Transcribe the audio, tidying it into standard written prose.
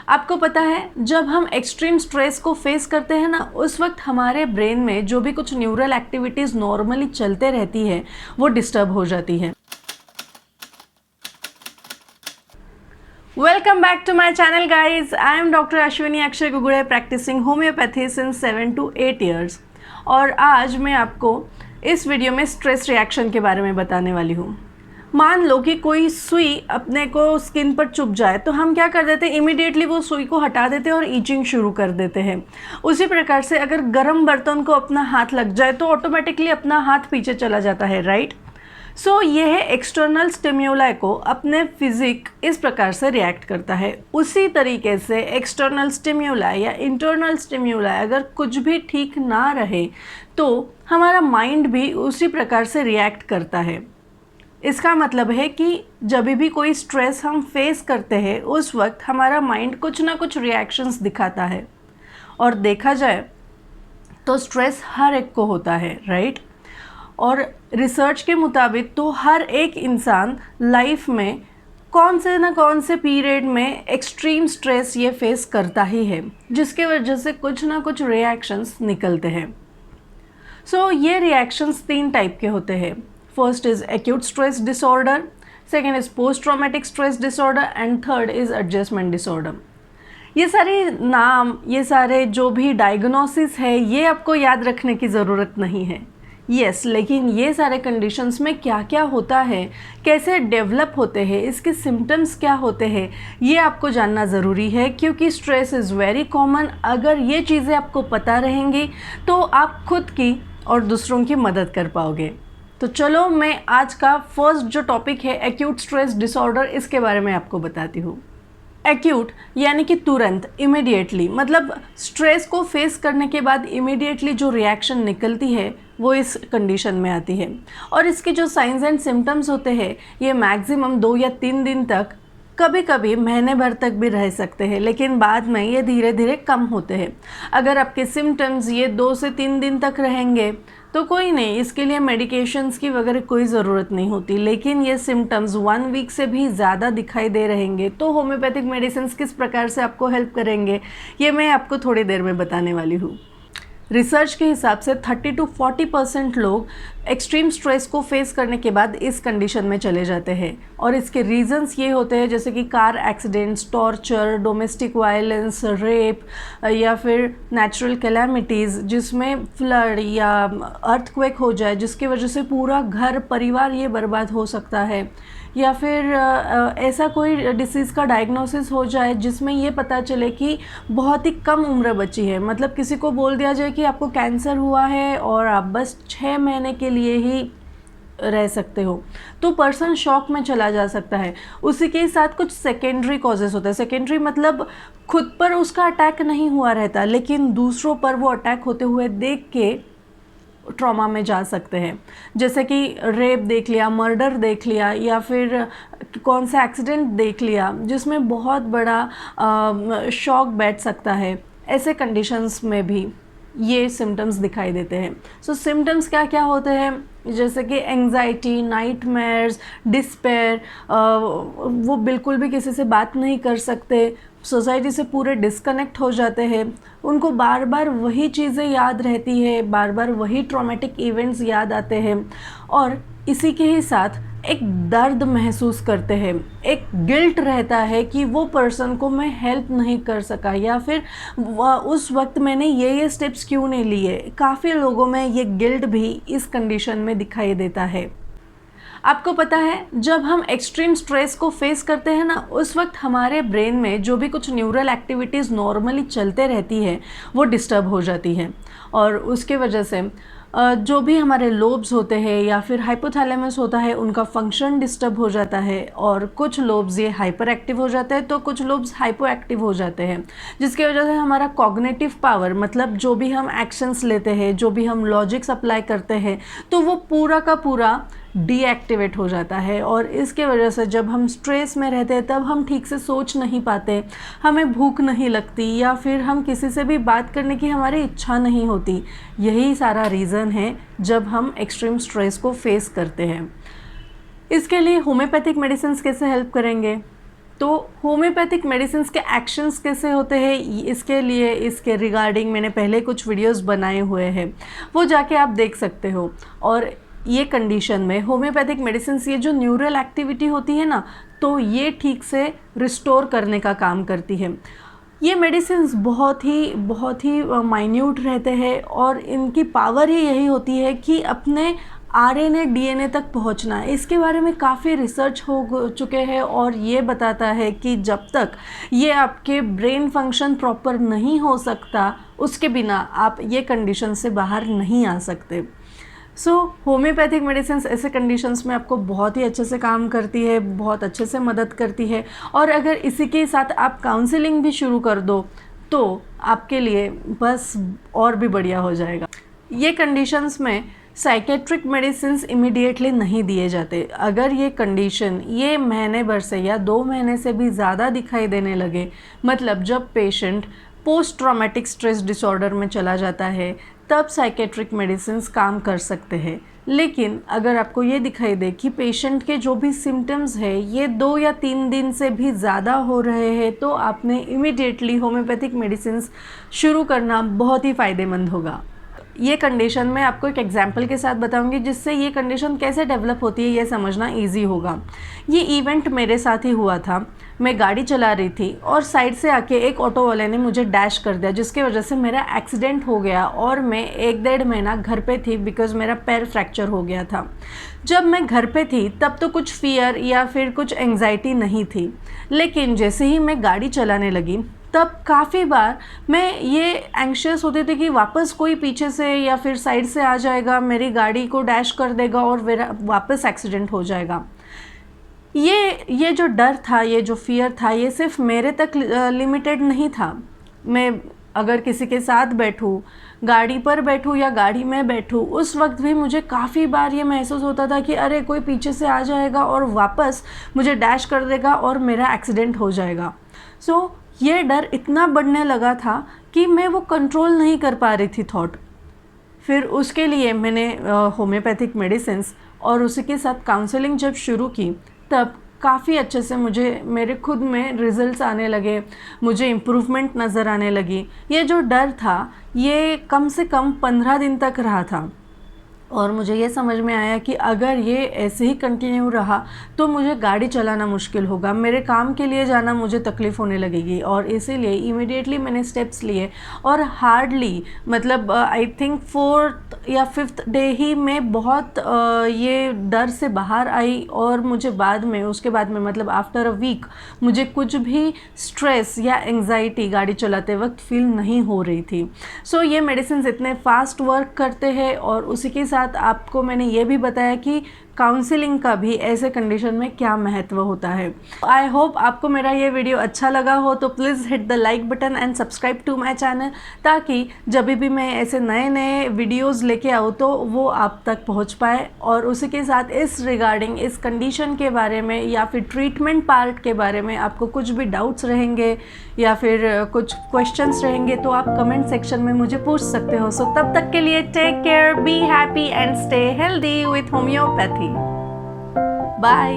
आपको पता है जब हम एक्सट्रीम स्ट्रेस को फेस करते हैं ना, उस वक्त हमारे ब्रेन में जो भी कुछ न्यूरल एक्टिविटीज़ नॉर्मली चलते रहती है वो डिस्टर्ब हो जाती है। Welcome back to my channel guys. I am doctor Ashwini Akshay Gugude, practising homeopathy since 7 to 8 years। और आज मैं आपको इस वीडियो में स्ट्रेस रिएक्शन के बारे में बताने वाली हूँ। मान लो कि कोई सुई अपने को स्किन पर चुभ जाए तो हम क्या कर देते हैं, इमीडिएटली वो सुई को हटा देते हैं और ईचिंग शुरू कर देते हैं। उसी प्रकार से अगर गर्म बर्तन को अपना हाथ लग जाए तो ऑटोमेटिकली अपना हाथ पीछे चला जाता है, राइट। सो यह एक्सटर्नल स्टिम्युलाई को अपने फिजिक इस प्रकार से रिएक्ट करता है। उसी तरीके से एक्सटर्नल स्टिम्युलाई या इंटरनल स्टिम्युलाई अगर कुछ भी ठीक ना रहे तो हमारा माइंड भी उसी प्रकार से रिएक्ट करता है। इसका मतलब है कि जब भी कोई स्ट्रेस हम फेस करते हैं उस वक्त हमारा माइंड कुछ ना कुछ रिएक्शंस दिखाता है। और देखा जाए तो स्ट्रेस हर एक को होता है, राइट। और रिसर्च के मुताबिक तो हर एक इंसान लाइफ में कौन से पीरियड में एक्सट्रीम स्ट्रेस ये फेस करता ही है, जिसके वजह से कुछ ना कुछ रिएक्शंस निकलते हैं। सो ये रिएक्शंस 3 टाइप के होते हैं। First is acute stress disorder, second is post traumatic stress disorder and third is adjustment disorder. ये सारे नाम, ये सारे जो भी डायग्नोसिस है, ये आपको याद रखने की ज़रूरत नहीं है। यस, लेकिन ये सारे कंडीशंस में क्या क्या होता है, कैसे डेवलप होते हैं, इसके सिम्टम्स क्या होते हैं, ये आपको जानना ज़रूरी है, क्योंकि स्ट्रेस इज़ वेरी कॉमन। अगर ये चीज़ें आपको पता रहेंगी तो आप खुद की और दूसरों की मदद कर पाओगे। तो चलो मैं आज का फर्स्ट जो टॉपिक है एक्यूट स्ट्रेस डिसऑर्डर, इसके बारे में आपको बताती हूँ। एक्यूट यानी कि तुरंत, इमीडिएटली, मतलब स्ट्रेस को फेस करने के बाद इमीडिएटली जो रिएक्शन निकलती है वो इस कंडीशन में आती है। और इसके जो साइंस एंड सिम्टम्स होते हैं ये मैक्सिमम 2 या 3 दिन तक, कभी कभी महीने भर तक भी रह सकते हैं, लेकिन बाद में ये धीरे धीरे कम होते हैं। अगर आपके सिम्टम्स ये 2 से 3 दिन तक रहेंगे तो कोई नहीं, इसके लिए मेडिकेशंस की वगैरह कोई ज़रूरत नहीं होती। लेकिन ये सिम्टम्स 1 वीक से भी ज़्यादा दिखाई दे रहेंगे तो होम्योपैथिक मेडिसिन किस प्रकार से आपको हेल्प करेंगे ये मैं आपको थोड़ी देर में बताने वाली हूँ। रिसर्च के हिसाब से 30 to 40% लोग एक्सट्रीम स्ट्रेस को फेस करने के बाद इस कंडीशन में चले जाते हैं। और इसके रीजंस ये होते हैं जैसे कि car accidents, torture, domestic violence, rape या फिर नेचुरल कैलामिटीज़ जिसमें फ्लड या अर्थक्वेक हो जाए जिसकी वजह से पूरा घर परिवार ये बर्बाद हो सकता है, या फिर ऐसा कोई डिसीज़ का डायग्नोसिस हो जाए जिसमें ये पता चले कि बहुत ही कम उम्र बची है। मतलब किसी को बोल दिया जाए कि आपको कैंसर हुआ है और आप बस 6 महीने के लिए ही रह सकते हो, तो पर्सन शॉक में चला जा सकता है। उसी के साथ कुछ सेकेंडरी कॉजेज़ होते हैं। सेकेंडरी मतलब खुद पर उसका अटैक नहीं हुआ रहता, लेकिन दूसरों पर वो अटैक होते हुए देख के ट्रॉमा में जा सकते हैं। जैसे कि रेप देख लिया, मर्डर देख लिया, या फिर कौन सा एक्सीडेंट देख लिया जिसमें बहुत बड़ा शॉक बैठ सकता है। ऐसे कंडीशंस में भी ये सिम्टम्स दिखाई देते हैं। सो सिम्टम्स क्या क्या होते हैं, जैसे कि एंग्जाइटी, नाइटमेयर्स, डिस्पेयर, वो बिल्कुल भी किसी से बात नहीं कर सकते, सोसाइटी से पूरे डिस्कनेक्ट हो जाते हैं, उनको बार बार वही चीज़ें याद रहती है, बार बार वही ट्रॉमेटिक इवेंट्स याद आते हैं, और इसी के ही साथ एक दर्द महसूस करते हैं, एक गिल्ट रहता है कि वो पर्सन को मैं हेल्प नहीं कर सका, या फिर उस वक्त मैंने ये स्टेप्स क्यों नहीं लिए। काफ़ी लोगों में ये गिल्ट भी इस कंडीशन में दिखाई देता है। आपको पता है जब हम एक्सट्रीम स्ट्रेस को फेस करते हैं ना, उस वक्त हमारे ब्रेन में जो भी कुछ न्यूरल एक्टिविटीज़ नॉर्मली चलते रहती है वो डिस्टर्ब हो जाती हैं। और उसके वजह से जो भी हमारे लोब्स होते हैं या फिर हाइपोथैलेमस होता है उनका फंक्शन डिस्टर्ब हो जाता है, और कुछ लोब्स ये हाइपर एक्टिव हो जाते हैं तो कुछ लोब्स हाइपो एक्टिव हो जाते हैं, जिसकी वजह से हमारा कॉग्निटिव पावर, मतलब जो भी हम एक्शंस लेते हैं, जो भी हम लॉजिक्स अप्लाई करते हैं, तो वो पूरा का पूरा डीएक्टिवेट हो जाता है। और इसके वजह से जब हम स्ट्रेस में रहते हैं तब हम ठीक से सोच नहीं पाते, हमें भूख नहीं लगती, या फिर हम किसी से भी बात करने की हमारी इच्छा नहीं होती। यही सारा रीज़न है जब हम एक्सट्रीम स्ट्रेस को फेस करते हैं। इसके लिए होम्योपैथिक मेडिसिन कैसे हेल्प करेंगे, तो होम्योपैथिक मेडिसिन के एक्शंस कैसे होते हैं, इसके लिए इसके रिगार्डिंग मैंने पहले कुछ वीडियोस बनाए हुए हैं, वो जाके आप देख सकते हो। और ये कंडीशन में होम्योपैथिक मेडिसिन ये जो न्यूरल एक्टिविटी होती है ना, तो ये ठीक से रिस्टोर करने का काम करती है। ये मेडिसिन्स बहुत ही माइन्यूट रहते हैं और इनकी पावर ही यही होती है कि अपने आरएनए डीएनए तक पहुंचना। इसके बारे में काफ़ी रिसर्च हो चुके हैं और ये बताता है कि जब तक ये आपके ब्रेन फंक्शन प्रॉपर नहीं हो सकता, उसके बिना आप ये कंडीशन से बाहर नहीं आ सकते। सो होम्योपैथिक मेडिसिन ऐसे कंडीशंस में आपको बहुत ही अच्छे से काम करती है, बहुत अच्छे से मदद करती है। और अगर इसी के साथ आप काउंसलिंग भी शुरू कर दो तो आपके लिए बस और भी बढ़िया हो जाएगा। ये कंडीशंस में साइकेट्रिक मेडिसिन्स इमीडिएटली नहीं दिए जाते। अगर ये कंडीशन ये महीने भर से या 2 महीने से भी ज़्यादा दिखाई देने लगे, मतलब जब patient post traumatic stress disorder में चला जाता है, तब साइकेट्रिक मेडिसिन्स काम कर सकते हैं। लेकिन अगर आपको ये दिखाई दे कि पेशेंट के जो भी सिम्टम्स है ये 2 या 3 दिन से भी ज़्यादा हो रहे हैं, तो आपने इमीडिएटली होम्योपैथिक मेडिसिन्स शुरू करना बहुत ही फ़ायदेमंद होगा। ये कंडीशन मैं आपको एक एग्जांपल के साथ बताऊंगी, जिससे ये कंडीशन कैसे डेवलप होती है ये समझना इजी होगा। ये इवेंट मेरे साथ ही हुआ था। मैं गाड़ी चला रही थी और साइड से आके एक ऑटो वाले ने मुझे डैश कर दिया, जिसके वजह से मेरा एक्सीडेंट हो गया और मैं 1-1.5 महीना घर पे थी बिकॉज़ मेरा पैर फ्रैक्चर हो गया था। जब मैं घर पे थी तब तो कुछ फियर या फिर कुछ एंग्जाइटी नहीं थी, लेकिन जैसे ही मैं गाड़ी चलाने लगी तब काफ़ी बार मैं ये एंग्शियस होती थी कि वापस कोई पीछे से या फिर साइड से आ जाएगा, मेरी गाड़ी को डैश कर देगा और मेरा वापस एक्सीडेंट हो जाएगा। ये जो डर था, ये जो फियर था, ये सिर्फ मेरे तक लिमिटेड नहीं था। मैं अगर किसी के साथ बैठूं, गाड़ी पर बैठूं या गाड़ी में बैठूं, उस वक्त भी मुझे काफ़ी बार ये महसूस होता था कि अरे कोई पीछे से आ जाएगा और वापस मुझे डैश कर देगा और मेरा एक्सीडेंट हो जाएगा। सो ये डर इतना बढ़ने लगा था कि मैं वो कंट्रोल नहीं कर पा रही थी थॉट। फिर उसके लिए मैंने होम्योपैथिक मेडिसिन्स और उसी के साथ काउंसलिंग जब शुरू की, तब काफ़ी अच्छे से मुझे मेरे खुद में रिजल्ट्स आने लगे, मुझे इम्प्रूवमेंट नज़र आने लगी। ये जो डर था ये कम से कम 15 दिन तक रहा था और मुझे ये समझ में आया कि अगर ये ऐसे ही कंटिन्यू रहा तो मुझे गाड़ी चलाना मुश्किल होगा, मेरे काम के लिए जाना मुझे तकलीफ़ होने लगेगी। और इसीलिए इमीडिएटली मैंने स्टेप्स लिए और हार्डली मतलब आई थिंक 4th या 5th डे ही मैं बहुत ये डर से बाहर आई और मुझे उसके बाद में मतलब आफ्टर अ वीक मुझे कुछ भी स्ट्रेस या एंग्जाइटी गाड़ी चलाते वक्त फील नहीं हो रही थी। सो ये मेडिसिन इतने फास्ट वर्क करते हैं और उसी के साथ आपको मैंने ये भी बताया कि काउंसलिंग का भी ऐसे कंडीशन में क्या महत्व होता है। आई होप आपको मेरा ये वीडियो अच्छा लगा हो, तो please hit the like button and subscribe to my channel, ताकि जब भी मैं ऐसे नए वीडियोस लेके आऊँ तो वो आप तक पहुँच पाए। और उसी के साथ इस रिगार्डिंग इस कंडीशन के बारे में या फिर ट्रीटमेंट पार्ट के बारे में आपको कुछ भी डाउट्स रहेंगे या फिर कुछ क्वेश्चंस रहेंगे तो आप कमेंट सेक्शन में मुझे पूछ सकते हो। सो तब तक के लिए take care, be happy and stay healthy with homeopathy. Bye.